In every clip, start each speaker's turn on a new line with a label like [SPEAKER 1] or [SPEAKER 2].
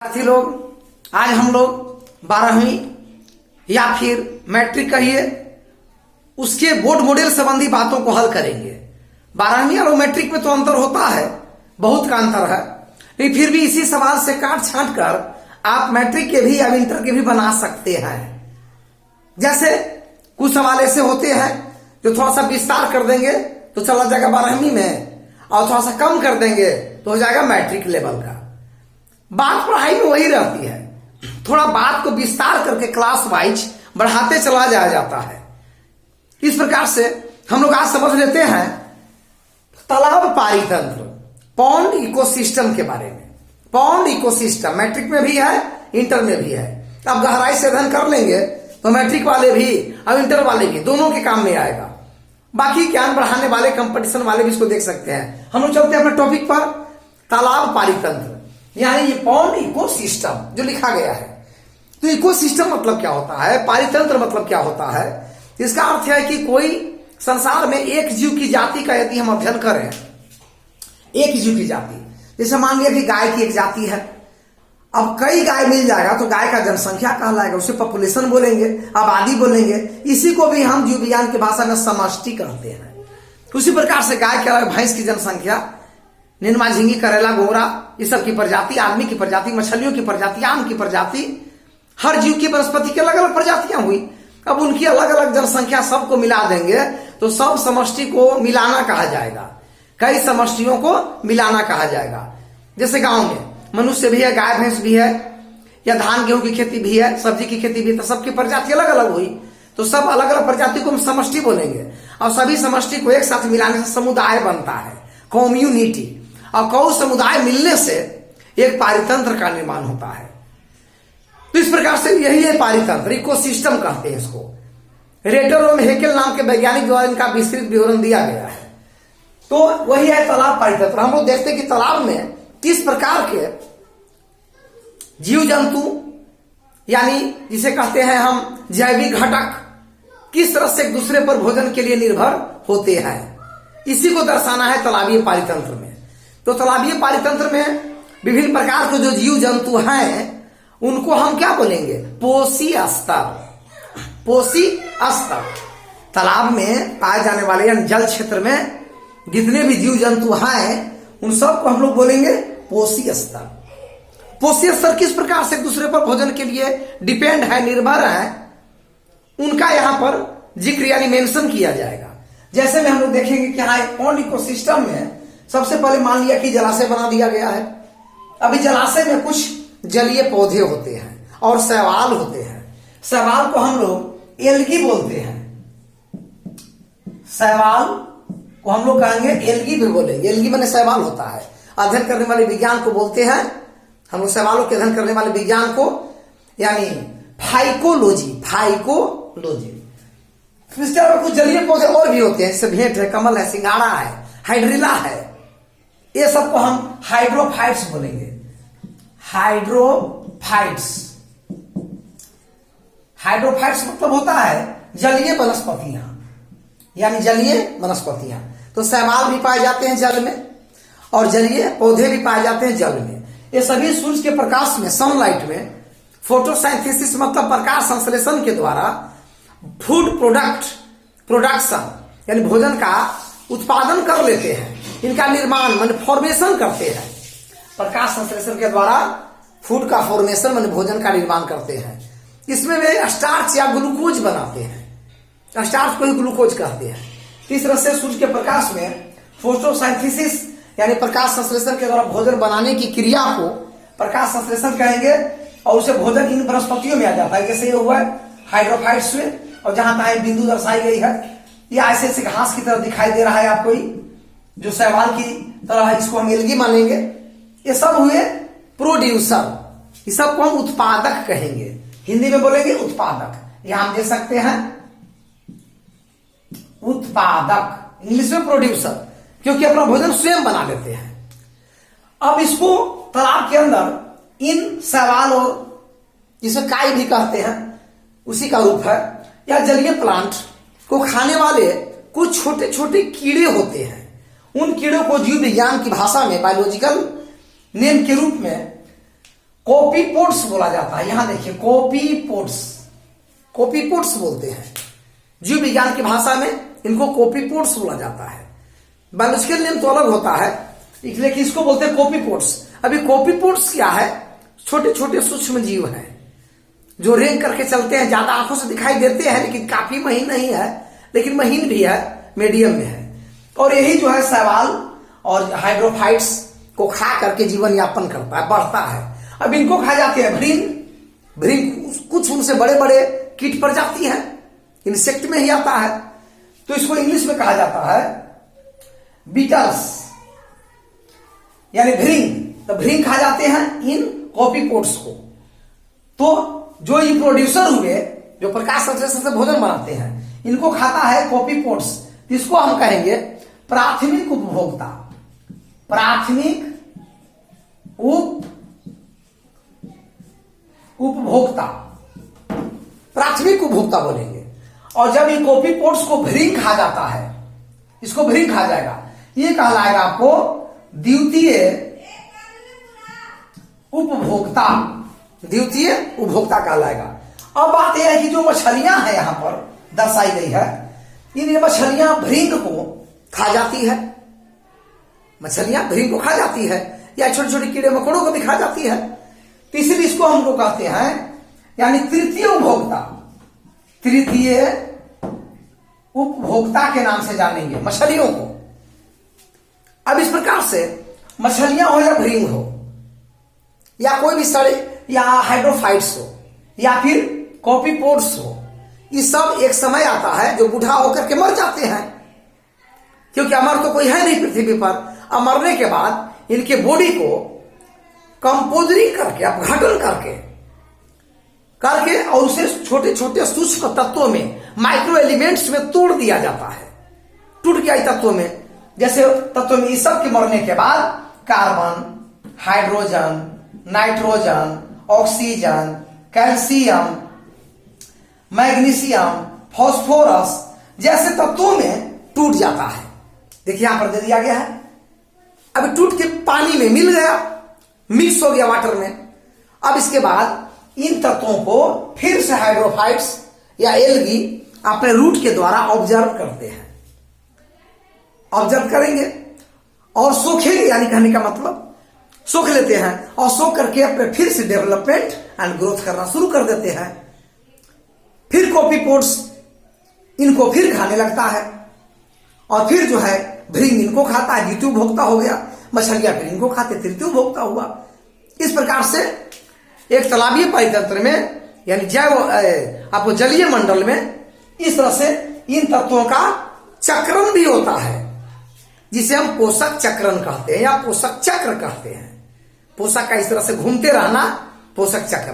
[SPEAKER 1] विद्यार्थी लोग, आज हम लोग 12वीं या फिर मैट्रिक कहिए उसके बोर्ड मॉडल संबंधी बातों को हल करेंगे। 12वीं और मैट्रिक में तो अंतर होता है, बहुत का अंतर है, लेकिन फिर भी इसी सवाल से काट छांट कर आप मैट्रिक के भी या इंटर के भी बना सकते हैं। जैसे कुछ सवाल ऐसे होते हैं जो थोड़ा सा विस्तार कर देंगे तो चला जाएगा 12वीं में, और थोड़ा सा कम कर देंगे तो हो जाएगा मैट्रिक लेवल का। बात पढ़ाई में वही रहती है, थोड़ा बात को विस्तार करके क्लास वाइज बढ़ाते चला जाया जाता है। इस प्रकार से हम लोग आज समझ लेते हैं तालाब पारितंत्र, पॉन्ड इकोसिस्टम के बारे में। पॉन्ड इकोसिस्टम मैट्रिक में भी है, इंटर में भी है। अब गहराई से अध्ययन कर लेंगे तो मैट्रिक वाले भी और इंटर वाले भी दोनों के काम में आएगा। बाकी ज्ञान बढ़ाने वाले, कंपटीशन वाले भी इसको देख सकते हैं। हम लोग चलते हैं अपने टॉपिक पर, तालाब पारितंत्र यानी ये पॉन्ड इकोसिस्टम जो लिखा गया है। तो इकोसिस्टम मतलब क्या होता है, पारितंत्र मतलब क्या होता है? इसका अर्थ है कि कोई संसार में एक जीव की जाति का यदि हम अध्ययन करें, एक जीव की जाति, जैसे मान लिया कि गाय की एक जाति है, अब कई गाय मिल जाएगा तो गाय का जनसंख्या कहलाएगा, उसे पॉपुलेशन बोलेंगे, आबादी बोलेंगे। इसी को भी हम जीव विज्ञान की भाषा में समष्टि कहते हैं। उसी प्रकार से गाय के अलावा भैंस की जनसंख्या, निरमा, झींगी, करेला, घोड़ा, ये सब की प्रजाति, आदमी की प्रजाति, मछलियों की प्रजाति, आम की प्रजाति, हर जीव की वनस्पति की अलग अलग प्रजातियां हुई। अब उनकी अलग अलग जनसंख्या सबको मिला देंगे तो सब समष्टि को मिलाना कहा जाएगा, कई समष्टियों को मिलाना कहा जाएगा। जैसे गांव में मनुष्य भी है, गाय भैंस भी है, या धान गेहूं की खेती भी है, सब्जी की खेती भी है, तो सबकी प्रजाति अलग अलग हुई, तो सब अलग अलग प्रजाति को हम समष्टि बोलेंगे। और सभी समष्टि को एक साथ मिलाने से समुदाय बनता है, कम्युनिटी, और कई समुदाय मिलने से एक पारितंत्र का निर्माण होता है। तो इस प्रकार से यही है पारितंत्र, इकोसिस्टम कहते हैं इसको। रेटर और हेकेल नाम के वैज्ञानिक द्वारा इनका विस्तृत विवरण दिया गया है। तो वही है तालाब पारितंत्र। हम लोग देखते हैं कि तालाब में किस प्रकार के जीव जंतु, यानी जिसे कहते हैं हम जैविक घटक, किस तरह से एक दूसरे पर भोजन के लिए निर्भर होते हैं, इसी को दर्शाना है तालाबीय पारितंत्र में। तो तालाबीय पारितंत्र में विभिन्न प्रकार के जो जीव जंतु हैं उनको हम क्या बोलेंगे? पोषी स्तर। पोषी स्तर तालाब में पाए जाने वाले यानी जल क्षेत्र में जितने भी जीव जंतु हैं उन सबको हम लोग बोलेंगे पोषी स्तर। पोषी स्तर किस प्रकार से एक दूसरे पर भोजन के लिए डिपेंड है, निर्भर है, उनका यहां पर जिक्र यानी मेंशन किया जाएगा। जैसे में हम लोग देखेंगे कि हाँ, पॉन्ड इकोसिस्टम में सबसे पहले मान लिया कि जलाशय बना दिया गया है। अभी जलाशय में कुछ जलीय पौधे होते हैं और शैवाल होते हैं। शैवाल को हम लोग एल्गी बोलते हैं, शैवाल को हम लोग कहेंगे एल्गी भी बोलेंगे। एल्गी माने शैवाल होता है। अध्ययन करने वाले विज्ञान को बोलते हैं हम लोग, शैवालों के अध्ययन करने वाले विज्ञान को यानी फाइकोलॉजी। फाइकोलॉजी इसके अलावा कुछ जलीय पौधे और भी होते हैं, जैसे भेंट है, कमल है, सिंगाड़ा है, हाइड्रिला है, ये सबको हम हाइड्रोफाइट्स बोलेंगे। हाइड्रोफाइट्स, हाइड्रोफाइट्स मतलब होता है जलीय वनस्पतियां, यानी जलीय वनस्पतियां। तो शैवाल भी पाए जाते हैं जल में और जलीय पौधे भी पाए जाते हैं जल में। ये सभी सूर्य के प्रकाश में, सनलाइट में, फोटोसिंथेसिस मतलब प्रकाश संश्लेषण के द्वारा फूड प्रोडक्शन यानी भोजन का उत्पादन कर लेते हैं। इनका निर्माण मान फॉर्मेशन करते हैं। प्रकाश संश्लेषण के द्वारा फूड का फॉर्मेशन मान भोजन का निर्माण करते हैं। इसमें वे स्टार्च या ग्लूकोज बनाते हैं, स्टार्च को ही ग्लूकोज कहते हैं। इस तरह से सूर्य के प्रकाश में फोटोसिंथेसिस यानी प्रकाश संश्लेषण के द्वारा भोजन बनाने की क्रिया को प्रकाश संश्लेषण कहेंगे, और उसे भोजन इन वनस्पतियों में आ जाता है। जैसे ये हुआ है हाइड्रोफाइट्स में, और जहां तक बिंदु दर्शाई गई है, ये ऐसे ऐसे घास की तरह दिखाई दे रहा है आपको, जो शैवाल की तरह है, इसको हम एल्गी मानेंगे। ये सब हुए प्रोड्यूसर, ये सबको हम उत्पादक कहेंगे, हिंदी में बोलेंगे उत्पादक। यहां हम दे सकते हैं उत्पादक, इंग्लिश में प्रोड्यूसर, क्योंकि अपना भोजन स्वयं बना लेते हैं। अब इसको तालाब के अंदर इन शैवाल और जिसे काई भी कहते हैं उसी का रूप है, या जलीय प्लांट को खाने वाले कुछ छोटे छोटे कीड़े होते हैं। उन कीड़ों को जीव विज्ञान की भाषा में, बायोलॉजिकल नेम के रूप में कोपीपोड्स बोला जाता है। यहां देखिए कोपीपोड्स, कोपीपोड्स बोलते हैं जीव विज्ञान की भाषा में, इनको कोपीपोड्स बोला जाता है। बायोलॉजिकल नेम तो अलग होता है, इसलिए कि इसको बोलते हैं कोपीपोड्स। अभी कोपीपोड्स क्या है? छोटे छोटे सूक्ष्म जीव हैं जो रेंग करके चलते हैं, ज्यादा आंखों से दिखाई देते हैं लेकिन काफी महीन नहीं है, लेकिन महीन भी है, मीडियम में है। और यही जो है शैवाल और हाइड्रोफाइट्स को खा करके जीवन यापन करता है, बढ़ता है। अब इनको खा जाते हैं भृंग, भृंग कुछ उनसे बड़े बड़े कीट प्रजाति हैं, इंसेक्ट में ही आता है, तो इसको इंग्लिश में कहा जाता है बीटल्स, यानी भृंग। तो भृंग खा जाते हैं इन कोपीपोड्स को। तो जो ये प्रोड्यूसर हुए, जो प्रकाश संश्लेषण से भोजन बनाते हैं, इनको खाता है कोपीपोड्स। इसको हम कहेंगे प्राथमिक उपभोक्ता, प्राथमिक उपभोक्ता, प्राथमिक उपभोक्ता बोलेंगे। और जब ये कोपीपोड्स को भृंग खा जाता है, इसको भृंग खा जाएगा, ये कहलाएगा आपको द्वितीय उपभोक्ता, द्वितीय उपभोक्ता कहलाएगा। अब बात यह है कि जो मछलियां हैं यहां पर दर्शाई गई है, इन मछलियां भृंग को खा जाती है, मछलियां भृंग को खा जाती है, या छोटे छोटे कीड़े मकोड़ों को भी खा जाती है। तो इसलिए इसको हम लोग कहते हैं यानी तृतीय उपभोक्ता, तृतीय उपभोक्ता के नाम से जानेंगे मछलियों को। अब इस प्रकार से मछलियां हो या भृंग हो या कोई भी सड़े या हाइड्रोफाइट्स हो या फिर कोपीपोड्स हो, ये सब एक समय आता है जो बूढ़ा होकर के मर जाते हैं, क्योंकि अमर तो कोई है नहीं पृथ्वी पर। अब मरने के बाद इनके बॉडी को कंपोजरिंग करके, अपघटन करके और उसे छोटे छोटे सूक्ष्म तत्वों में, माइक्रो एलिमेंट्स में तोड़ दिया जाता है। टूट गया तत्वों में, जैसे तत्वों में इस सब के मरने के बाद carbon, hydrogen, nitrogen, oxygen, calcium, magnesium, phosphorus जैसे तत्वों में टूट जाता है। देखिए यहां पर दे दिया गया है। अब टूट के पानी में मिल गया, मिक्स हो गया वाटर में। अब इसके बाद इन तत्वों को फिर से हाइड्रोफाइट्स या एल्गी अपने रूट के द्वारा ऑब्जर्व करते हैं, ऑब्जर्व करेंगे और सोखेंगे, यानी कहने का मतलब सोख लेते हैं और सोख करके अपने फिर से डेवलपमेंट एंड ग्रोथ करना शुरू कर देते हैं। फिर कोपीपोड्स इनको फिर खाने लगता है और फिर जो है भृंग इनको खाता है, द्वितीय उपभोक्ता हो गया। मछलियां फिर इनको खाते, तृतीय उपभोक्ता हुआ। इस प्रकार से एक तालाबीय परितंत्र में यानी जैव आपको जलीय मंडल में इस तरह से इन तत्वों का चक्रण भी होता है, जिसे हम पोषक चक्रण कहते हैं या पोषक चक्र कहते हैं। पोषक का इस तरह से घूमते रहना पोषक चक्र।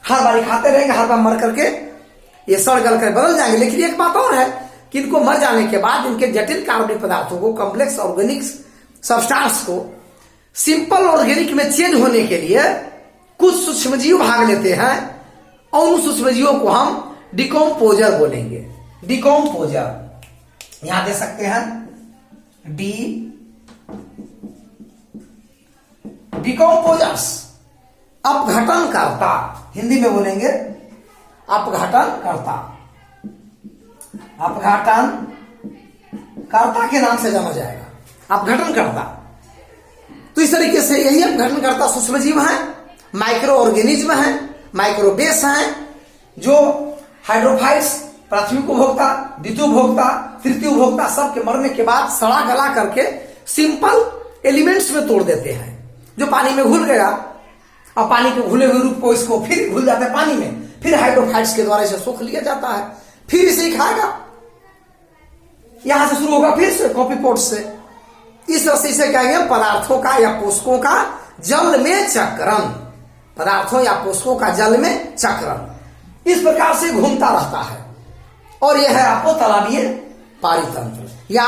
[SPEAKER 1] हर बार खाते रहेंगे, हर बार मर करके ये सड़ गल कर बदल जाएंगे। लेकिन एक बात और है कि इनको मर जाने के बाद इनके जटिल कार्बनिक पदार्थों को, कॉम्प्लेक्स ऑर्गेनिक सब्सटेंस को सिंपल ऑर्गेनिक में चेंज होने के लिए कुछ सूक्ष्मजीव भाग लेते हैं और उन सूक्ष्मजीवों को हम डिकम्पोजर बोलेंगे। डिकम्पोजर यहां दे सकते हैं डिकम्पोजर्स, अपघटनकर्ता, हिंदी में बोलेंगे अपघटनकर्ता, अपघटनकर्ता के नाम से जाना जाएगा, अपघटनकर्ता। तो इस तरीके से यही अपघटनकर्ता सूक्ष्मजीव हैं, माइक्रो ऑर्गेनिज्म हैं, माइक्रोबेस हैं, जो हाइड्रोफाइट्स प्राथमिक उपभोक्ता, द्वितीय उपभोक्ता, तृतीय उपभोक्ता सब के मरने के बाद सड़ा गला करके सिंपल एलिमेंट्स में तोड़ देते हैं। जो पानी में घुल गया और पानी के घुले हुए रूप को इसको फिर घुल जाता है पानी में, फिर हाइड्रोफाइट्स के द्वारा इसे सोख लिया जाता है, फिर इसे ही खाएगा। यहां से शुरू होगा फिर से कोपीपोड्स से। इस तरह से इसे कहेंगे पदार्थों का या पोषकों का जल में चक्रण, पदार्थों या पोषकों का जल में चक्रण इस प्रकार से घूमता रहता है। और यह है आपको तालाबीय पारितंत्र या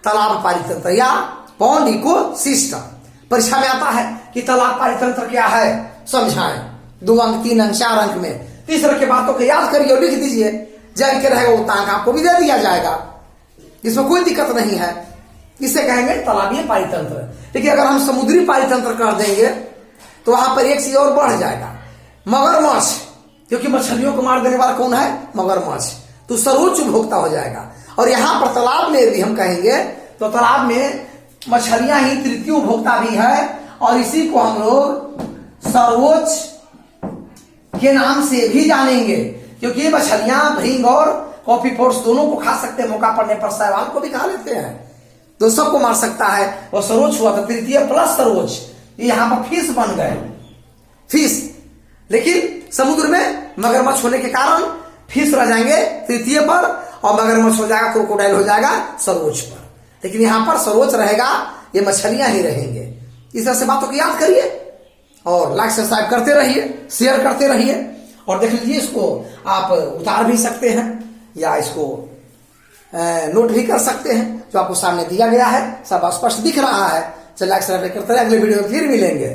[SPEAKER 1] तालाब पारितंत्र या पॉन्ड इकोसिस्टम। परीक्षा में आता है कि तालाब पारितंत्र क्या है, समझाएं 2 अंक 3 अंक 4 अंक में। इस तरह की बातों को याद करिए और लिख दीजिए, जल के रहेगा उतना अंक आपको भी दे दिया जाएगा, इसमें कोई दिक्कत नहीं है। इसे कहेंगे तालाबीय पारितंत्र। देखिए अगर हम समुद्री पारितंत्र कर देंगे तो वहां पर एक चीज और बढ़ जाएगा, मगरमच्छ, क्योंकि मछलियों को मार देने वाला कौन है? मगरमच्छ। तो सर्वोच्च उपभोक्ता हो जाएगा। और यहां पर तालाब में यदि हम कहेंगे तो तालाब में मछलियां ही तृतीय उपभोक्ता भी है, और इसी को हम लोग सर्वोच्च के नाम से भी जानेंगे, क्योंकि ये मछलियां भृंग और कॉफी पोर्स दोनों को खा सकते हैं, मौका पड़ने पर शैवाल को भी खा लेते हैं, तो सबको मार सकता है। वो सर्वोच्च हुआ था, तृतीय प्लस सर्वोच्च। यहां पर फिश बन गए, फिश, लेकिन समुद्र में मगरमच्छ होने के कारण फिश रह जाएंगे तृतीय पर, और मगरमच्छ हो जाएगा, क्रोकोडाइल हो जाएगा सर्वोच्च पर। लेकिन यहां पर सर्वोच्च रहेगा, ये मछलियां ही रहेंगे। इस तरह से बातों को याद करिए और लाइक सब्सक्राइब करते रहिए, शेयर करते रहिए, और देख लीजिए इसको आप उतार भी सकते हैं या इसको नोट भी कर सकते हैं। जो आपको सामने दिया गया है सब स्पष्ट दिख रहा है। चलिए लाइक सब्सक्राइब करते रहिए, अगले वीडियो में फिर मिलेंगे।